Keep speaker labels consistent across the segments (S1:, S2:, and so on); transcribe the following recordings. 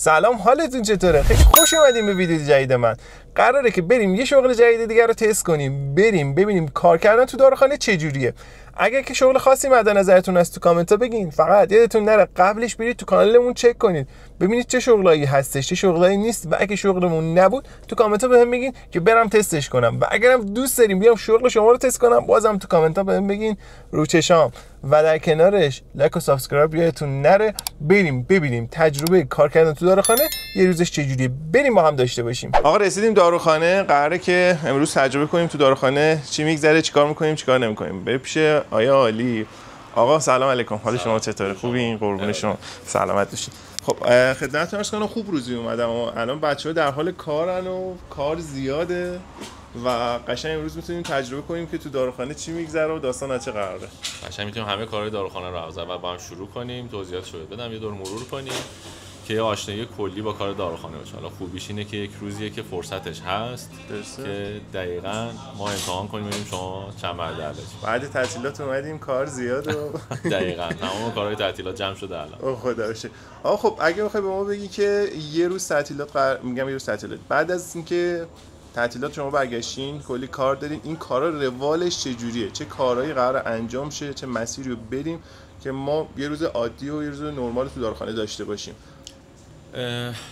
S1: سلام، حالتون چطوره؟ خیلی خوش اومدیم به ویدیو جدید من. قراره که بریم یه شغل جدید دیگه رو تست کنیم، بریم ببینیم کار کردن تو داروخانه چجوریه. اگر که شغل خاصی مد نظرتون هست تو کامنت ها بگین. فقط یادتون نره قبلش برید تو کانالمون چک کنید ببینید چه شغلایی هستش چه شغلایی نیست، و اگه شغلمون نبود تو کامنت ها بهم بگین که برم تستش کنم، و اگرم دوست داریم بیام شغل شما رو تست کنم بازم تو کامنت ها بهم بگین رو چشام. و در کنارش لایک و سابسکرایب یادتون نره. بریم ببینیم تجربه کار کردن تو داروخانه یه روزش چجوریه، بریم با هم داشته باشیم. آقا رسیدیم داروخانه، قراره که امروز تجربه کنیم تو داروخانه چی میگذره، چیکار میکنیم چیکار نمیکنیم. بریم پیش آیا عالی. آقا سلام علیکم، حال شما چطوره؟ خوبین؟ قربون شما، سلامت باشین. خب خدمتتون عرض کنم خوب روزی اومدم و الان بچه‌ها در حال کارن و کار زیاده و قشنگ امروز میتونیم تجربه کنیم که تو داروخانه چی میگذره و داستان از چه قراره.
S2: قشنگ میتونیم همه کارهای داروخانه رو از اول با هم شروع کنیم، توضیحاتش رو بدم، یه دور مرور کنیم که آشنایی کلی با کار داروخانه باشه. حالا خوبیش اینه که یک روزیه که فرصتش هست که دقیقاً ما امتحان کنیم ببینیم شما چند مرده علاجی.
S1: بعد تعطیلات اومدیم کار زیاد و
S2: دقیقاً تمام کارهای تعطیلات جمع شده الان.
S1: اوه خدا باشه. آقا خب اگه بخوای به ما بگی که یه روز تعطیلات میگم یه روز تعطیلات بعد از اینکه تعطیلات شما برگشتین کلی کار دارین، این کارا روالش چجوریه؟ چه کارهایی قراره انجام شه؟ چه مسیری رو بریم که ما یه روز عادی و یه روز نرمال تو داروخانه داشته باشیم؟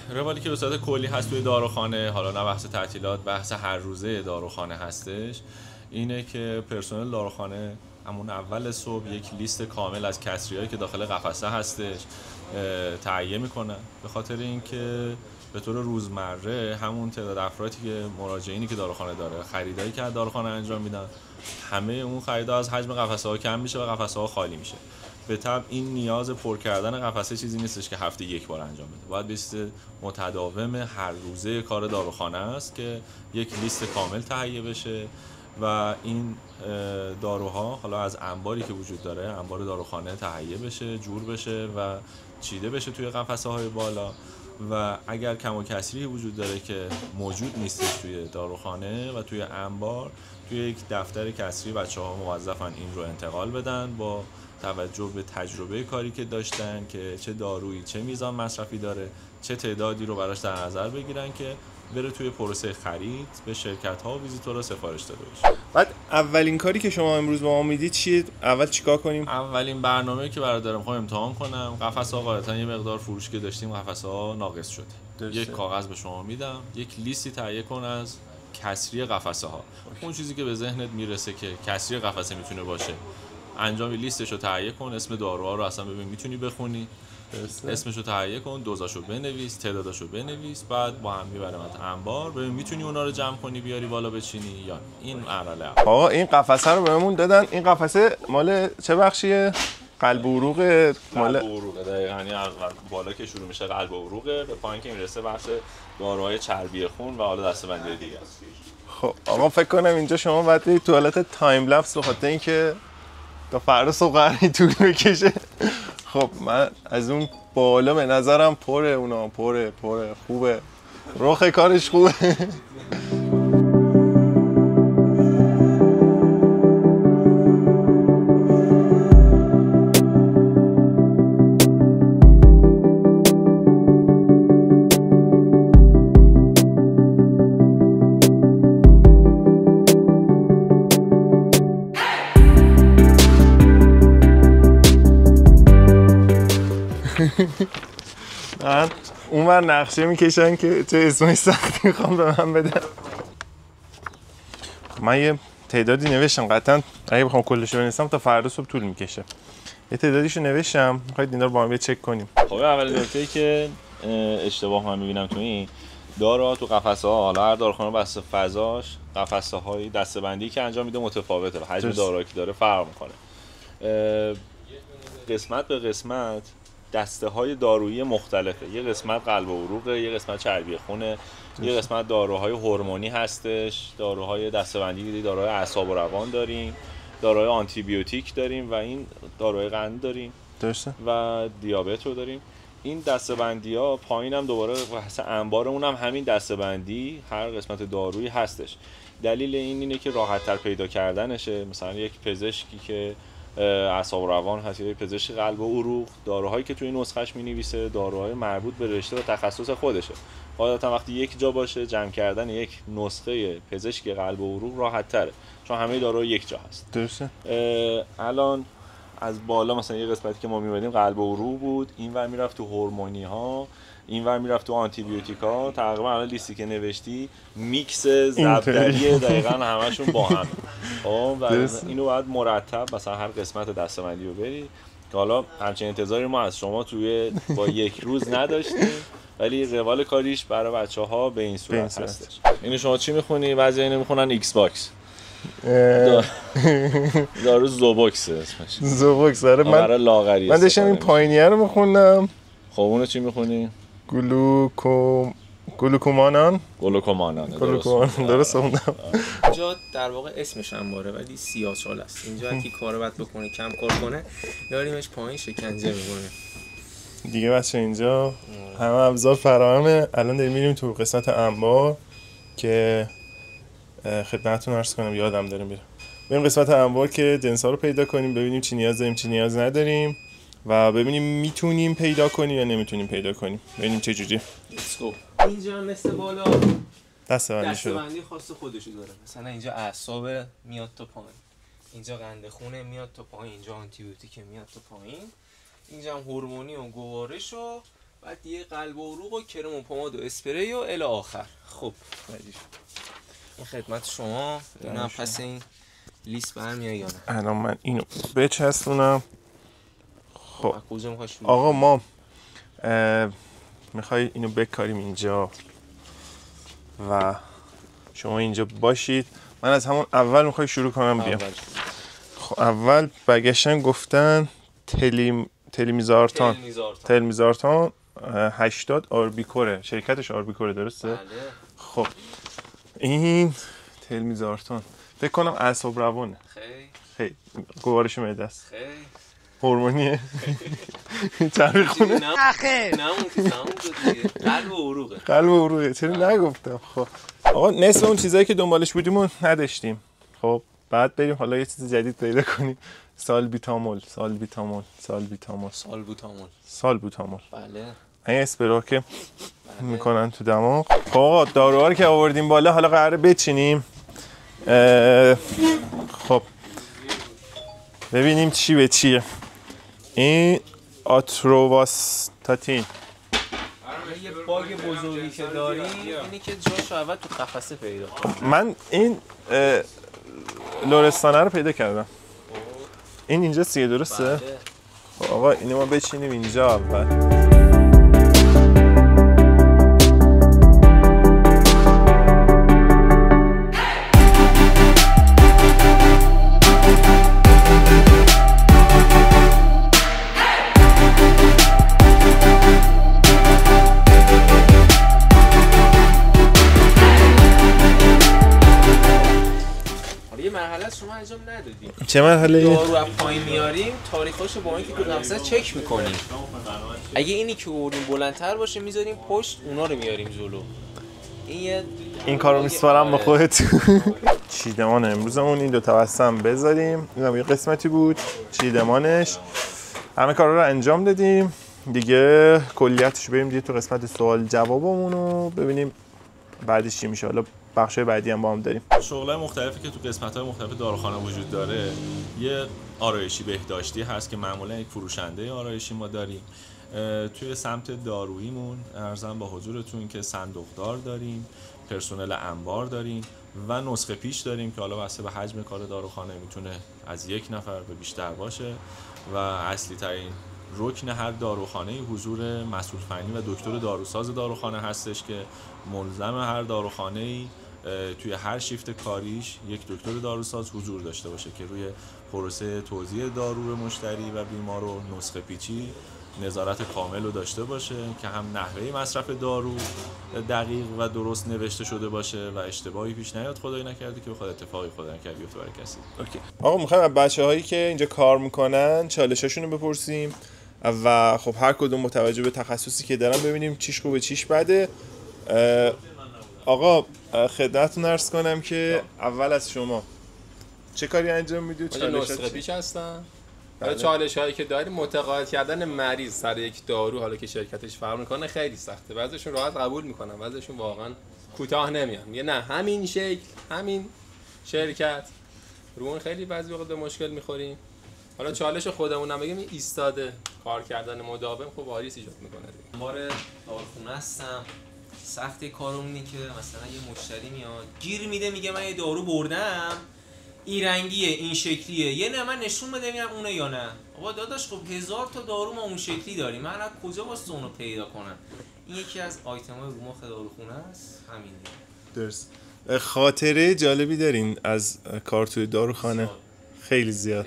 S2: روالی که به صورت کلی هست توی داروخانه، حالا نه بحث تعطیلات، بحث هر روزه داروخانه هستش، اینه که پرسنل داروخانه همون اول صبح یک لیست کامل از کسریایی که داخل قفسه هستش تهیه میکنن، به خاطر اینکه به طور روزمره همون تعداد افرادی که مراجعینی که داروخانه داره، خریدایی که از داروخانه انجام میدن، همه اون خریدها از حجم قفسه ها کم میشه و قفسه ها خالی میشه. به طبع این نیاز پر کردن قفسه چیزی نیستش که هفته یک بار انجام بده، باید لیست متداوم هر روزه کار داروخانه است که یک لیست کامل تهیه بشه و این داروها حالا از انباری که وجود داره، انبار داروخانه تهیه بشه، جور بشه و چیده بشه توی قفسه های بالا. و اگر کم و کسری وجود داره که موجود نیستش توی داروخانه و توی انبار، توی یک دفتر کسری بچه‌ها موظفن این رو انتقال بدن با توجه به تجربه کاری که داشتن که چه دارویی چه میزان مصرفی داره، چه تعدادی رو براش در نظر بگیرن که بره توی پروسه خرید به شرکت‌ها و ویزیتورها سفارش داده بشه.
S1: بعد اولین کاری که شما امروز با ما میدید چیه؟ اول چیکار کنیم؟
S2: اولین برنامه‌ای که برای دارم می‌خوام امتحان کنم، قفسه‌ها قاعدتاً یه مقدار فروش که داشتیم قفسه‌ها ناقص شده. یک کاغذ به شما میدم، یک لیستی تهیه کن از کسری قفسه‌ها. اون چیزی که به ذهنت میرسه که کسری قفسه میتونه باشه، انجام لیستش رو تهیه کن، اسم داروها رو اصلا ببین میتونی بخونی، اسمش رو تهیه کن، دوزاشو بنویس، تعداداشو بنویس، بعد با هم میبرمت انبار، ببین میتونی اونا رو جمع کنی بیاری بالا بچینی یا این مرحله.
S1: آقا این قفسه رو بهمون دادن، این قفسه مال چه بخشیه؟ قلب و عروق؟
S2: مال قلب و عروق دقیقاً، یعنی از بالا که شروع میشه قلب و عروقه، به پایین که میرسه بحث داروهای چربی خون و حالا دسته‌بندی دیگه است.
S1: خب آقا فکر کنم اینجا شما باید برید توالت تایم لپس به خاطر اینکه تا فردا صبح قراره طول بکشه. خب من از اون بالا به نظرم پره، اونا پره خوبه، رخ کارش خوبه. من اونور نقشه میکشن که چه اسمش سختی میخوام به من بدن. من یه تعدادی نوشتم، قطعا اگه بخوام کلشو بنویسم تا فردا صبح طول میکشه. یه تعدادیشو نوشتم، میخواید اینا رو با هم چک کنیم.
S2: خب اول نکته‌ای که اشتباه من میبینم تو این داروها تو قفسه‌ها، حالا هر داروخانه بسته فضاش قفسه‌های دسته‌بندی که انجام میده متفاوته، حجم داروهایی که داره فرق میکنه. قسمت به قسمت دسته های دارویی مختلفه، یه قسمت قلب و عروقه، یه قسمت چربی خونه، یه قسمت داروهای هورمونی هستش، داروهای دسته‌بندی، داروهای اعصاب و روان داریم، داروهای آنتی بیوتیک داریم و این داروهای قند داریم
S1: درسته
S2: و دیابت رو داریم. این دسته‌بندی‌ها پایین هم دوباره بحث انبارمون هم همین دسته‌بندی هر قسمت دارویی هستش. دلیل این اینه که راحت‌تر پیدا کردنشه. مثلا یک پزشکی که اعصاب و روان هست، یه پزشک قلب و عروق. داروهایی که توی نسخه‌اش می‌نویسه داروهای مربوط به رشته و تخصص خودشه. غالبا وقتی یک جا باشه جمع کردن یک نسخه پزشک قلب و عروق راحت‌تره، چون همه داروها یک جا هست.
S1: درسته.
S2: الان از بالا مثلا یه قسمتی که ما می‌بینیم قلب و عروق بود، اینور میرفت تو هورمونی‌ها، اینور میرفت تو آنتی بیوتیکا. تقریبا الان لیستی که نوشتی میکس زبدری دقیقاً همشون با هم. خب اینو باید مرتب مثلا هر قسمت دسته‌بندی رو بری که حالا همچین انتظاری ما از شما توی با یک روز نداشتیم، ولی روال کاریش برای بچه‌ها به این صورت هستش. اینو شما چی می‌خونی؟ بعضی اینو می‌خونن ایکس باکس. دارو زوبوکس اسمش.
S1: زوبوکس. آره
S2: من
S1: داشتم این پایینیه رو می‌خوندم.
S2: خب اونو چی می‌خونی؟
S1: گلوکومانان. درست خوندم.
S3: اینجا در واقع اسمش انباره ولی سیاه‌چاله است. اینجا کی کارو بد بکنه کم کار کنه داریمش پایین شکنجه می‌کنه.
S1: دیگه بچه اینجا همه ابزار فراهمه. الان داریم میریم تو قسمت انبار که خدمتتون عرض کنم یادم داره میره. بریم قسمت انبار که جنس‌ها رو پیدا کنیم، ببینیم چی نیاز داریم چی نیاز نداریم و ببینیم میتونیم پیدا کنیم یا نمیتونیم پیدا کنیم، ببینیم چه جوری.
S3: اینجا مثل بالا دسته‌بندی خاص خودشو داره. مثلا اینجا اعصاب میاد تا پایین، اینجا قند خونه میاد تا پایین، اینجا آنتی بیوتیک میاد تا پایین، اینجا هم هورمونی و گوارش و بعد دیگه قلب و عروق و کرم و پماد و اسپری و الی آخر. خب این خدمت شما. اینا پس این لیست برمیاد یا نه؟
S1: الان من اینو بچسبونم. خب
S3: کجا می‌خوای
S1: آقا ما میخوای اینو بکاریم اینجا و شما اینجا باشید. من از همون اول میخوای شروع کنم بیام. خب اول برگشتن گفتن تلمیزارتان 80 آربیکوره، شرکتش آربیکوره درسته؟
S3: بله.
S1: خب این تلمیزارتان فکر کنم اعصاب روانه. خیلی گوارش معده است.
S3: خیلی
S1: هورمونیه. چربی خونه.
S3: نه اون که تموم شد دیگه. قلب و عروقه.
S1: چرا نگفتم؟ خب آقا نصف اون چیزایی که دنبالش بودیم نداشتیم. خب بعد بریم حالا یه چیز جدید پیدا کنیم. سالبوتامول.
S3: بله.
S1: این اسپرا که میکنن تو دماغ. خب آقا داروها رو که آوردیم بالا حالا قراره بچینیم. خب ببینیم چی به چیه. این آتروواستاتین.
S3: یه باگ بزرگی که داریم اینی که جاشو اول تو قفسه پیدا کنیم.
S1: من این لورستانه رو پیدا کردم. این اینجا سیه درسته؟ خب آقا اینو ما بچینیم اینجا اول.
S3: شما انجام ندادیم.
S1: چه مرحله؟
S3: دارو از پایین میاریم، تاریخاشو با اینکه تو قفسه چک میکنیم. اگه اینی که آوردیم بلندتر باشه میذاریم پشت، اونا رو میاریم جلو.
S1: این کارو میسپارم با خودت. چیدمان امروزمون این دو تا بستم بذاریم. اینم یه قسمتی بود چیدمانش. همه کارا رو انجام دادیم. دیگه کلیتش بریم دیگه تو قسمت سوال جوابمون رو ببینیم بعدش چی میشه. حالا بخشای بعدی هم با هم داریم.
S2: شغلای مختلفی که تو قسمت‌های مختلف داروخانه وجود داره، یه آرایشی بهداشتی هست که معمولا یک فروشنده آرایشی ما داریم. توی سمت داروییمون ارزم با حضورتون که صندوقدار داریم، پرسنل انبار داریم و نسخه پیش داریم که حالا بسته به حجم کار داروخانه میتونه از یک نفر به بیشتر باشه و اصلی ترین رکن هر داروخانه حضور مسئول فنی و دکتر داروساز داروخانه هستش که ملزم هر داروخانه‌ای توی هر شیفت کاریش یک دکتر داروساز حضور داشته باشه که روی پروسه توزیع دارو به مشتری و بیمار و نسخه پیچی نظارت کامل رو داشته باشه که هم نحوه مصرف دارو دقیق و درست نوشته شده باشه و اشتباهی پیش نیاد خدای نکرده که بخواد اتفاقی خدای نکرده بیفته برای کسی.
S1: اوکی. آقا می‌خوایم از بچه‌هایی که اینجا کار میکنن چالشاشون رو بپرسیم و خب هر کدوم متوجه به تخصصی که دارن ببینیم چیش خوبه چیش بده. آقا خدمتتون عرض کنم که اول از شما چه کاری انجام میدید؟
S3: نسخه پیچ هستن.
S4: حالا چالش‌هایی که داریم متقاعد کردن مریض سر یک دارو حالا که شرکتش فرق میکنه خیلی سخته. بعضیشون راحت قبول میکنن، بعضیشون واقعا کوتاه نمیان، میگه نه همین شکل همین شرکت. رو اون خیلی بعضی وقت به مشکل میخوریم. حالا چالش خودمون هم بگیم ایستاده کار کردن مداوم خب واریس ایجاد میکنه.
S3: بار داروخونه هستم، سخت کارم اینه که مثلا یه مشتری میاد گیر میده میگه من یه دارو بردم این رنگیه این شکلیه، یه نه من نشون بده ببینم اونه یا نه. آقا داداش خب 1000 تا دارو ما اون شکلی داریم، من از کجا واسه اونو پیدا کنم؟ این یکی از آیتم‌های رو مخ داروخونه است. همین
S1: درست. خاطره جالبی دارین از کار توی داروخانه؟ خیلی زیاد.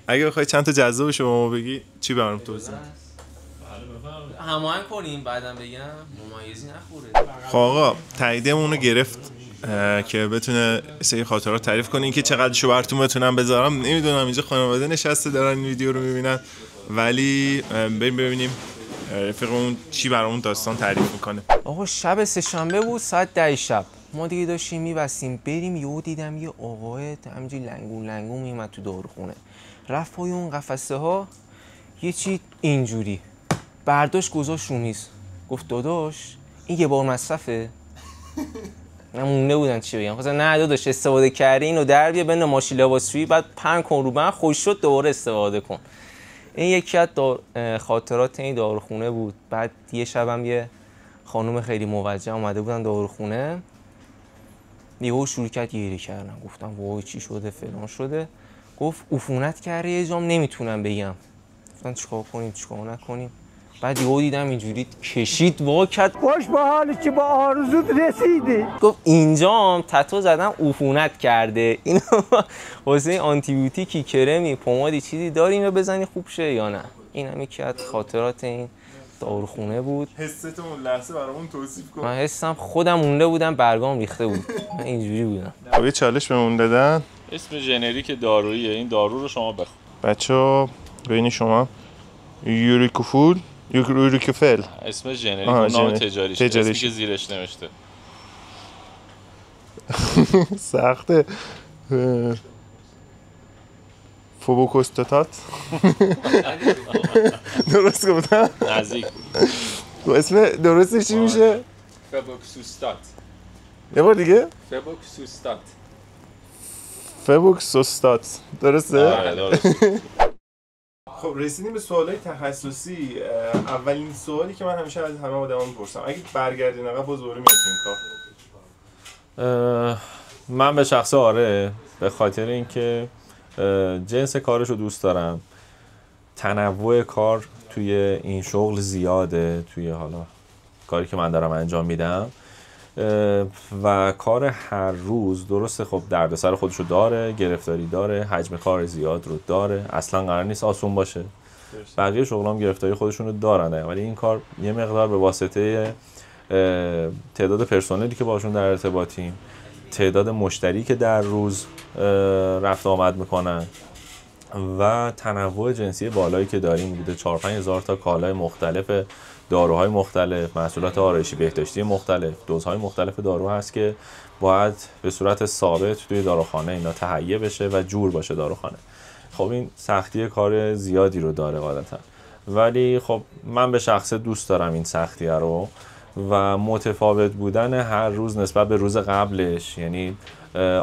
S1: اگه بخوای چند تا جذابش به ما بگی چی برام توضیح؟
S3: هماهنگ کنیم بعدم بگم ممیزی نخوره.
S1: خب آقا تاییدمون رو گرفت که بتونه سری خاطرات تعریف کنه. اینکه چقدرشو براتون بتونم بذارم نمیدونم، اینجا خانواده نشسته دارن این ویدیو رو میبینن، ولی بریم ببینیم رفیقمون چی برامون داستان تعریف میکنه.
S3: آقا شب سه‌شنبه بود ساعت 10 شب، ما دیگه داشتیم میبستیم بریم، یهو دیدم یه آقای همینجوری لنگون میومد تو داروخونه، رفت پای اون قفسه ها یه چی اینجوری برداشت گذاشت رو میز، گفت داداش این یه بار مصرفه؟ نمونه بودن چی بگم، خواستم نه داداش استفاده کردی اینو در بیا بنداز ماشین لباسشویی بعد پهن کن رو من، خوش شد دوباره استفاده کن. این یکی از خاطرات این داروخونه بود. بعد یه شبم یه خانم خیلی موجه اومده بودن داروخونه، یهو شروع کرد گریه کردن، گفتم وای چی شده فلان شده، گفت عفونت کرده یه جام نمیتونم بگم. گفتن چیکار کنیم چیکار نکنیم؟ بعد یهو دیدم اینجوری کشید وا کرد،
S5: خوش به حالی که با آرزوت رسیدی.
S3: گفت اینجام تتو زدم عفونت کرده، اینو واسه آنتی بیوتیکی کرمی پمادی چیزی داریم یا بزنی خوب شه یا نه؟ این هم یکی از خاطرات این داروخونه بود.
S1: حست اون لحظه برامون توصیف کن.
S3: من حسم خودم مونده بودم برگام ریخته بود، من اینجوری بودم.
S1: خب یه چالش بهمون دادن،
S2: اسم ژنریک داروییه، این دارو رو شما بخون.
S1: بچه‌ها بین شما یوریکوفول یوریکوفل
S2: اسم ژنریک نام تجاریش، اسمی که زیرش نوشته.
S1: سخته. فوبوکوستاتات درست گفتم؟
S2: نزدیک.
S1: اسم درستش چی میشه؟
S4: فبوکسوستات.
S1: یه بار دیگه؟
S4: فبوکسوستات.
S1: فبوکسوستات درسته؟
S2: آره درست.
S1: خب رسیدیم به سوالای تخصصی. اولین سوالی که من همیشه از همه آدما میپرسم، اگه برگردین عقب باز دوباره میاد این کار؟
S2: من به شخصه آره، به خاطر اینکه جنس کارش رو دوست دارم، تنوع کار توی این شغل زیاده، توی حالا کاری که من دارم انجام میدم و کار هر روز درسته خب دردسر خودش رو داره، گرفتاری داره، حجم کار زیاد رو داره، اصلا قرار نیست آسون باشه. بقیه شغلام گرفتاری خودشون رو دارن، ولی این کار یه مقدار به واسطه تعداد پرسنلی که باشون در ارتباطیم، تعداد مشتری که در روز رفت آمد میکنن و تنوع جنسی بالایی که داریم بوده، 4-5 هزار تا کالای مختلف، داروهای مختلف، محصولات آرایشی بهداشتی مختلف، دوزهای مختلف دارو هست که باید به صورت ثابت توی داروخانه اینا تهیه بشه و جور باشه داروخانه. خب این سختی کار زیادی رو داره قاعدتا، ولی خب من به شخصه دوست دارم این سختیه رو و متفاوت بودن هر روز نسبت به روز قبلش، یعنی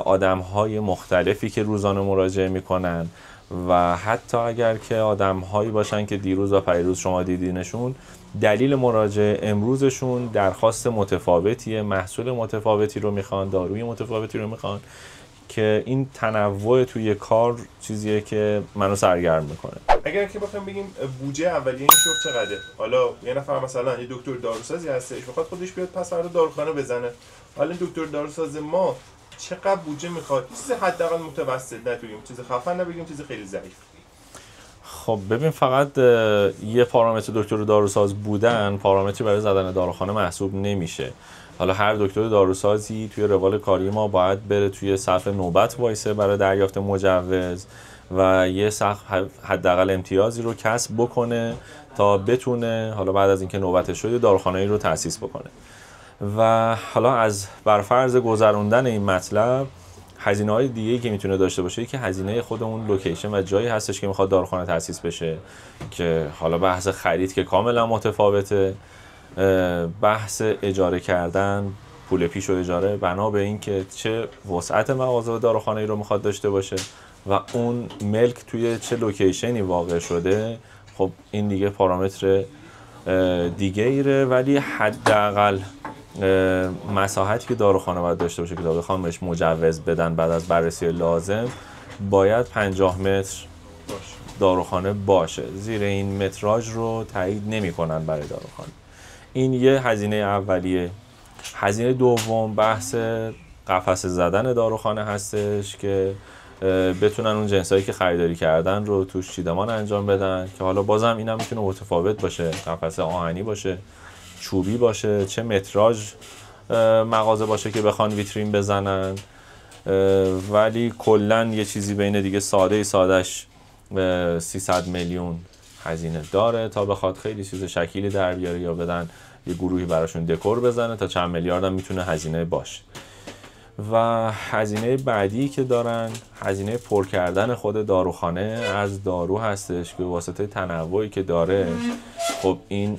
S2: آدم‌های مختلفی که روزانه مراجعه میکنن و حتی اگر که آدم‌هایی باشن که دیروز و پریروز شما دیدینشون، دلیل مراجعه امروزشون درخواست متفاوتیه، محصول متفاوتی رو میخوان، داروی متفاوتی رو میخوان، که این تنوع توی کار چیزیه که منو سرگرم میکنه.
S1: اگر که بخوایم بگیم بودجه اولیه این شغل چقدره؟ حالا یه نفر مثلا یه دکتر داروسازی هستش میخواد خودش بیاد پس فردا داروخانه بزنه، حالا دکتر داروساز ما چقدر بودجه میخواد؟ چیز حداقل متوسط، نتونیم چیز خفن نبگیم، چیز خیلی ضعیف.
S2: خب ببین فقط یه پارامتر دکتر داروساز بودن پارامتری برای زدن داروخانه محسوب نمیشه. حالا هر دکتر داروسازی توی روال کاری ما باید بره توی صف نوبت وایسه برای دریافت مجوز و یه حداقل امتیازی رو کسب بکنه تا بتونه حالا بعد از اینکه نوبتش شد داروخانه‌ای رو تأسیس بکنه. و حالا از برفرض گذروندن این مطلب، هزینه‌های دیگه‌ای که میتونه داشته باشه که هزینه خود اون لوکیشن و جایی هستش که میخواد داروخانه تأسیس بشه، که حالا بحث خرید که کاملا متفاوته، بحث اجاره کردن، پول پیش و اجاره بنا به این که چه وسعت مغازه داروخانه‌ای رو میخواد داشته باشه و اون ملک توی چه لوکیشنی واقع شده. خب این دیگه پارامتر دیگه ایره، ولی حداقل مساحتی که داروخانه باید داشته باشه که تا بخوام بهش مجوز بدن بعد از بررسی لازم، باید 50 متر داروخانه باشه. زیر این متراژ رو تایید نمی‌کنن برای داروخانه. این یه هزینه اولیه. هزینه دوم بحث قفسه زدن داروخانه هستش که بتونن اون جنسایی که خریداری کردن رو توش چیدمان انجام بدن، که حالا بازم اینم میتونه متفاوت باشه، قفسه آهنی باشه، چوبی باشه، چه متراژ مغازه باشه که بخوان ویترین بزنن، ولی کلن یه چیزی بین دیگه سادهش 300 میلیون هزینه داره تا بخواد خیلی چیز شکیلی در بیاره یا بدن یه گروهی براشون دکور بزنه، تا چند میلیارد هم میتونه هزینه باشه. و هزینه بعدی که دارن هزینه پر کردن خود داروخانه از دارو هستش که واسطه تنوعی که داره. خب این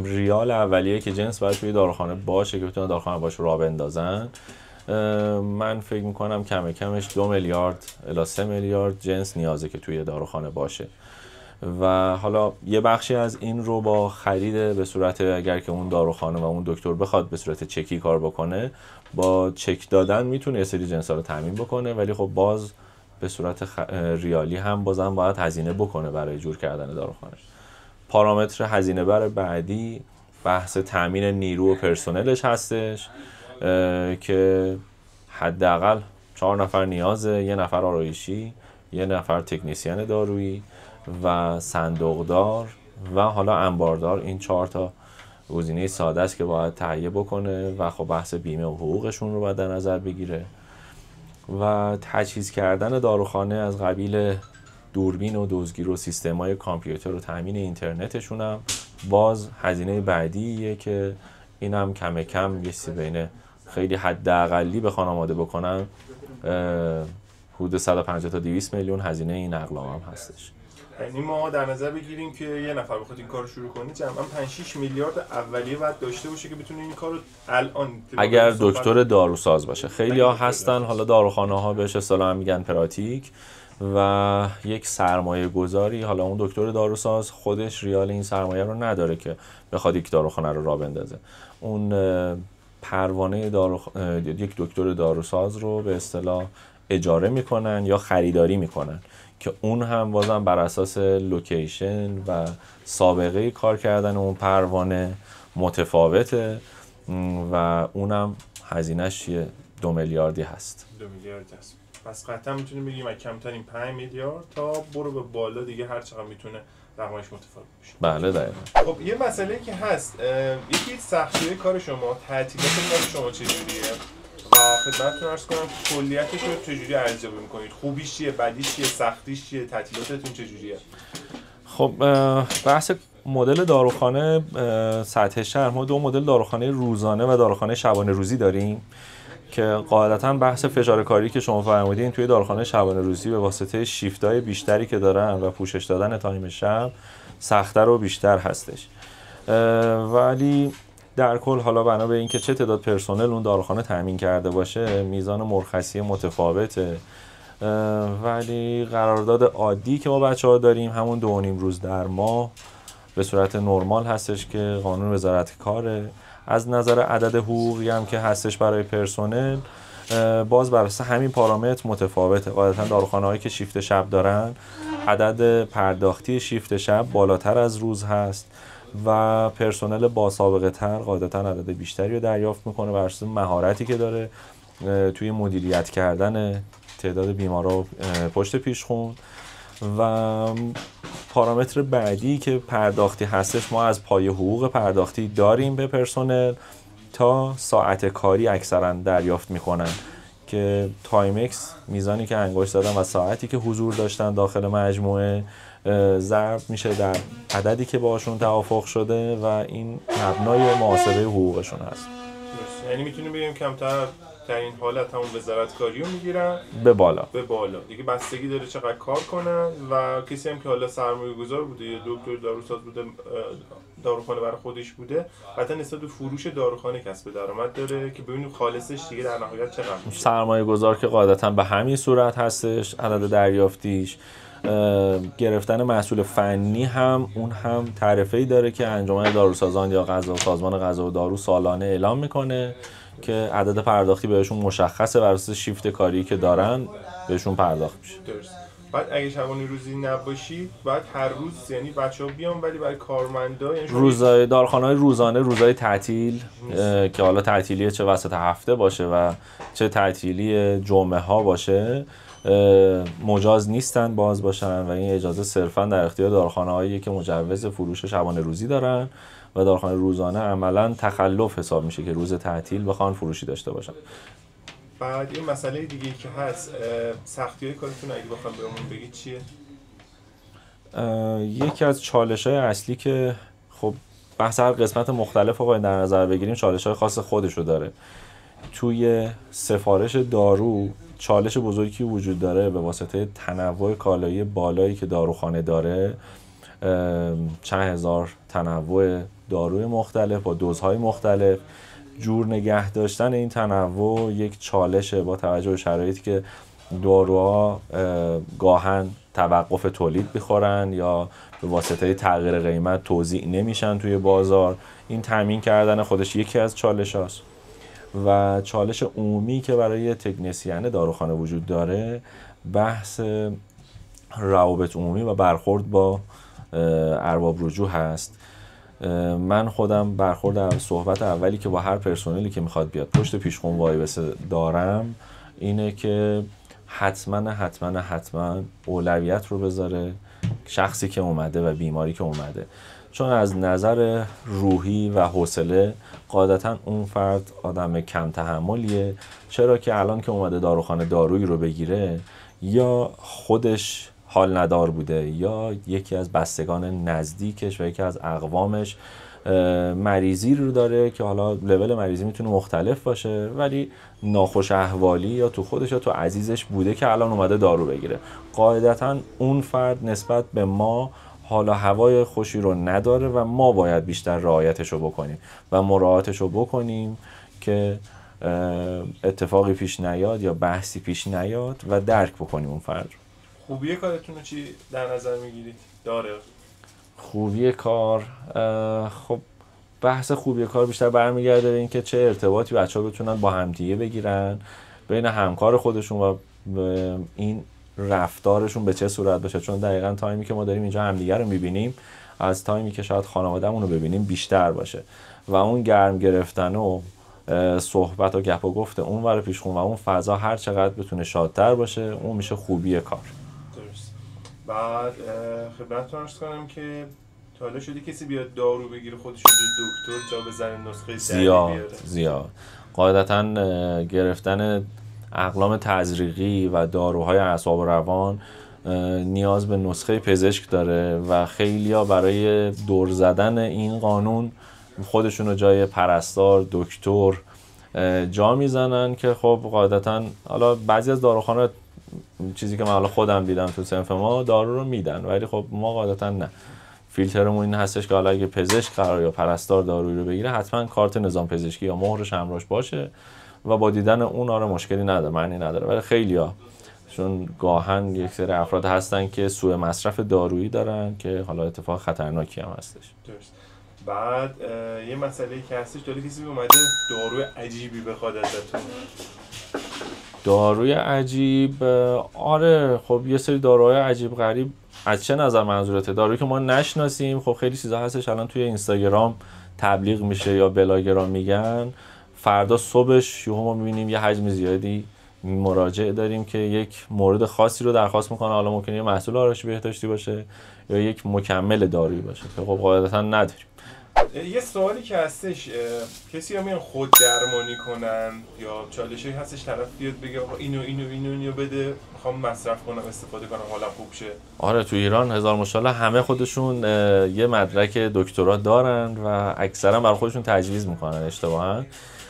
S2: ریال اولیه که جنس باید توی داروخانه باشه که بتونه داروخانه باشه راه بندازن. من فکر میکنم کم کمش 2 میلیارد الی 3 میلیارد جنس نیازه که توی داروخانه باشه و حالا یه بخشی از این رو با خرید به صورت اگر که اون داروخانه و اون دکتر بخواد به صورت چکی کار بکنه، با چک دادن میتونه یه سری جنسا رو تامین بکنه، ولی خب باز به صورت ریالی هم بازم باید هزینه بکنه برای جور کردن داروخانه. پارامتر هزینه بر بعدی بحث تامین نیرو و پرسنلش هستش که حداقل 4 نفر نیازه، 1 نفر آرایشی، 1 نفر تکنیسیان دارویی و صندوقدار و حالا انباردار. این 4 تا گزینه ساده است که باید تهیه بکنه و خب بحث بیمه و حقوقشون رو باید در نظر بگیره و تجهیز کردن داروخانه از قبیل دوربین و دزگیر و سیستم‌های کامپیوتر و تامین اینترنتشون هم باز هزینه بعدیه که اینم کم کم یه چیزی بین خیلی حداقلی بخوان آماده بکنن حدود 150 تا 200 میلیون هزینه این اقلام هم هستش.
S1: یعنی ما در نظر بگیریم که یه نفر بخواد این کارو شروع کنه جمعاً 5-6 میلیارد اولیه باید داشته باشه که بتونه این کارو الان
S2: اگر دکتر داروساز باشه. خیلی‌ها هستن حالا داروخانه‌ها بهش اصطلاحاً میگن پراتیک و یک سرمایه گذاری، حالا اون دکتر داروساز خودش ریال این سرمایه رو نداره که بخواد یک داروخانه رو راه بندازه. اون پروانه یک دکتر داروساز رو به اصطلاح اجاره میکنن یا خریداری میکنن که اون هم بازم بر اساس لوکیشن و سابقه کار کردن اون پروانه متفاوته و اونم هزینه‌اش 2 میلیاردی هست.
S1: 2 میلیارد هست. پس قطعا میتونیم بگیم از کمترین 5 میلیارد تا برو به بالا دیگه هر چقدر میتونه رقمش متفاوت بشه.
S2: بله دقیقاً.
S1: خب یه مسئله که هست، یکی سختی‌های کار شما، تعطیلات کار شما چجوریه؟ و خدمتتون عرض کنم کلیتش رو چجوری ارزیابی می‌کنید؟ خوبیش چیه، بدیش چیه، سختیش چیه، تعطیلاتتون چجوریه؟
S2: خب بحث مدل داروخانه سطح شهر، ما 2 مدل داروخانه روزانه و داروخانه شبانه روزی داریم که قاعدتاً بحث فشار کاری که شما فرمودین توی داروخانه شبانه روزی به واسطه شیفت‌های بیشتری که دارن و پوشش دادن تایم شب سخت‌تر و بیشتر هستش. ولی در کل حالا بنا به اینکه چه تعداد پرسنل اون داروخانه تامین کرده باشه میزان مرخصی متفاوته، ولی قرارداد عادی که ما بچه‌ها داریم همون 2.5 روز در ماه به صورت نرمال هستش که قانون وزارت کاره. از نظر عدد حقوقی هم که هستش برای پرسنل باز بر اساس همین پارامتر متفاوته. قاعدتا داروخانه‌هایی که شیفت شب دارن عدد پرداختی شیفت شب بالاتر از روز هست و پرسنل با سابقه تر قاعدتا عدد بیشتری رو دریافت میکنه بر اساس مهارتی که داره توی مدیریت کردن تعداد بیمارا پشت پیشخون. و پارامتر بعدی که پرداختی هستش، ما از پای حقوق پرداختی داریم به پرسنل تا ساعت کاری اکثرا دریافت میکنن که تایمکس میزانی که انگشت زدن و ساعتی که حضور داشتن داخل مجموعه ضرب میشه در عددی که باشون توافق شده و این مبنای محاسبه حقوقشون هست.
S1: یعنی میتونیم بگیم کمتر ترین حالت همون وزارتکاری رو میگیرن
S2: به بالا
S1: دیگه بستگی داره چقدر کار کنن و کسی هم که حالا سرمایه‌گذار بوده یا دکتر داروساز بوده داروخانه برای خودش بوده حتی نسبت به فروش داروخانه کسب درآمد داره که ببینیم خالصش دیگه در نهایت چقدر میشه.
S2: سرمایه‌گذار که قاعدتاً به همین صورت هستش عدد دریافتیش. گرفتن محصول فنی هم اون هم تعرفه‌ای داره که انجمن داروسازان یا سازمان غذا و دارو سالانه اعلام میکنه که عدد پرداختی بهشون مشخصه بر اساس شیفت کاری که دارن بهشون پرداخت میشه.
S1: درست. بعد اگه شبانه روزی نباشید بعد هر روز یعنی بچه‌ها بیان ولی برای کارمندا یعنی
S2: روزای داروخانه‌های روزانه روزای تعطیل که حالا تعطیلی چه وسط هفته باشه و چه تعطیلی جمعه ها باشه مجاز نیستن باز باشن و این اجازه صرفا در اختیار داروخانه‌هایی که مجوز فروش شبانه روزی دارن و داروخانه روزانه عملاً تخلف حساب میشه که روز تعطیل بخوان فروشی داشته باشن.
S1: بعد این مسئله دیگه که هست سختی‌های کارتون اگه بخوام بهمون بگید چیه؟
S2: یکی از چالش‌های اصلی که خب بحث هر قسمت مختلف رو باید در نظر بگیریم چالش‌های خاص خودشو داره. توی سفارش دارو چالش بزرگی وجود داره به واسطه تنوع کالایی بالایی که داروخانه داره، چند هزار تنوع داروی مختلف با دوزهای مختلف. جور نگه داشتن این تنوع یک چالشه با توجه به شرایطی که داروها گاهن توقف تولید میخورن یا به واسطه تغییر قیمت توزیع نمیشن توی بازار. این تامین کردن خودش یکی از چالش هاست. و چالش عمومی که برای تکنسین داروخانه وجود داره بحث روابط عمومی و برخورد با ارباب رجوع هست. من خودم برخورد صحبت اولی که با هر پرسنلی که میخواد بیاد پشت پیشخون وایبسه دارم اینه که حتما اولویت رو بذاره شخصی که اومده و بیماری که اومده، چون از نظر روحی و حوصله قاعدتا اون فرد آدم کم تحملیه. چرا که الان که اومده داروخانه دارویی رو بگیره یا خودش حال ندار بوده یا یکی از بستگان نزدیکش و یکی از اقوامش مریضی رو داره که حالا لول مریضی میتونه مختلف باشه ولی ناخوش احوالی یا تو خودش یا تو عزیزش بوده که الان اومده دارو بگیره. قاعدتا اون فرد نسبت به ما حالا هوای خوشی رو نداره و ما باید بیشتر رعایتش رو بکنیم و مراعاتش رو بکنیم که اتفاقی پیش نیاد یا بحثی پیش نیاد و درک بکنیم اون فرد.
S1: خوبی کارتون رو چی در نظر میگیرید؟ داره
S2: خوبی کار خب بحث خوبی کار بیشتر برمیگرده به این که چه ارتباطی بچه‌ها بتونن با همدیگه بگیرن بین همکار خودشون و این رفتارشون به چه صورت باشه، چون دقیقاً تایمی که ما داریم اینجا همدیگه رو می‌بینیم از تایمی که شاید خانواده‌مون رو ببینیم بیشتر باشه و اون گرم گرفتن و صحبت و گپ و گفت اون ور پیشخون و اون فضا هر چقدر بتونه شادتر باشه اون میشه خوبی کار.
S1: درست. بعد خدمتتون عرض کنم که تا حالا شده کسی بیاد دارو بگیره خودش رو دکتر جا بزنه نسخه
S2: زیاد قاعدتاً گرفتن اقلام تزریقی و داروهای اعصاب و روان نیاز به نسخه پزشک داره و خیلیا برای دور زدن این قانون خودشون رو جای پرستار دکتر جا میزنن که خب قاعدتاً حالا بعضی از داروخانه چیزی که من حالا خودم دیدم تو صنف ما دارو رو میدن ولی خب ما قاعدتاً نه. فیلترمون این هستش که حالا اگه پزشک قرار یا پرستار دارویی رو بگیره حتما کارت نظام پزشکی یا مهرش همراهش باشه و با دیدن اون آره مشکلی نداره معنی نداره. ولی خیلیا چون گاهن یک سری افراد هستن که سوء مصرف دارویی دارن که حالا اتفاق خطرناکی هم هستش.
S1: درست. بعد یه مسئله که هستش داره کسی اومده داروی عجیبی بخواد ازتون.
S2: داروی عجیب آره خب یه سری داروهای عجیب غریب از چه نظر منظورته؟ دارویی که ما نشناسیم. خب خیلی چیزا هستش الان توی اینستاگرام تبلیغ میشه یا بلاگرام میگن فردا صبحش یهو ما میبینیم یه حجم زیادی مراجعه داریم که یک مورد خاصی رو درخواست میکنه. حالا ممکنه یه محصول آرایشی بهداشتی باشه یا یک مکمل دارویی باشه که خب قاعدتا نداریم.
S1: یه سوالی که هستش کسی ها میان خود درمانی کنن یا چالشی هستش طرف بیاد بگه آقا اینو بده میخوام مصرف کنم استفاده کنم حالا خوب شه؟
S2: آره تو ایران هزار ماشاءالله همه خودشون یه مدرک دکترا دارن و اکثرا برای خودشون تجویز میکنن اشتباهاً.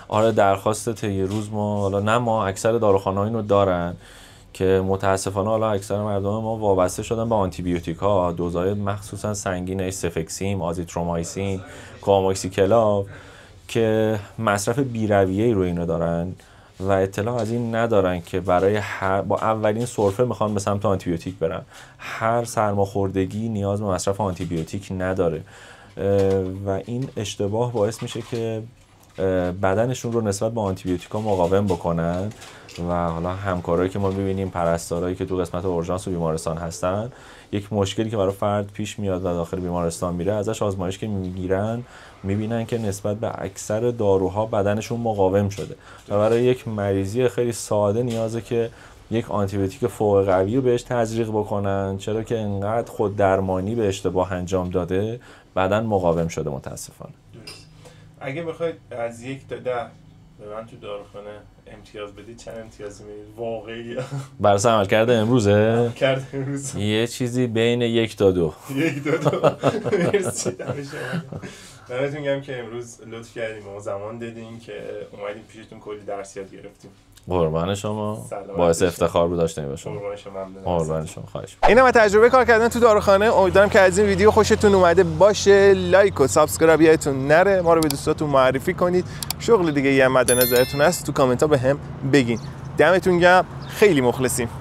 S2: آره درخواست طی روز ما، حالا نه ما، اکثر داروخانه‌ها اینو دارن که متاسفانه حالا اکثر مردم ما وابسته شدن به آنتی بیوتیک ها، دوزهای مخصوصا سنگین سفکسیم، آزیترومایسین، کواموکسیکلاو که مصرف بی‌رویه‌ای رو اینو دارن و اطلاع از این ندارن که برای با اولین سرفه میخوان به سمت آنتی بیوتیک برن. هر سرماخوردگی نیاز به مصرف آنتی بیوتیک نداره و این اشتباه باعث میشه که بدنشون رو نسبت به آنتی بیوتیکا مقاوم بکنن و حالا همکارایی که ما ببینیم، پرستارایی که تو قسمت اورژانس و بیمارستان هستن، یک مشکلی که برای فرد پیش میاد و داخل بیمارستان میره، ازش آزمایش که میگیرن میبینن که نسبت به اکثر داروها بدنشون مقاوم شده و برای یک مریضی خیلی ساده نیازه که یک آنتی بیوتیک فوق قوی رو بهش تزریق بکنن، چرا که انقدر خود درمانی به اشتباه انجام داده بدن مقاوم شده متاسفانه.
S1: اگه بخواید از 1 تا 10 به من تو داروخانه امتیاز بدید چند امتیازی میدید واقعی؟
S2: برای عملکرد امروزه؟
S1: کرد امروز
S2: یه چیزی بین 1 تا 2.
S1: 1 تا 2. مرسی دمتون گرم که امروز لطف کردیم و زمان دادین که اومدیم پیشتون کلی درس یاد گرفتیم.
S2: قربان شما، باعث افتخار بود داشتیم باشم.
S1: قربان شما، ممنونم.
S2: قربان شما، خواهش.
S1: اینم تجربه کار کردن تو داروخانه. امیدوارم که از این ویدیو خوشتون اومده باشه. لایک و سابسکرایب یادتون نره. ما رو به دوستاتون معرفی کنید. شغل دیگه ای هم مد نظرتون هست تو کامنت ها بهم بگین. دمتون گرم، خیلی مخلصیم.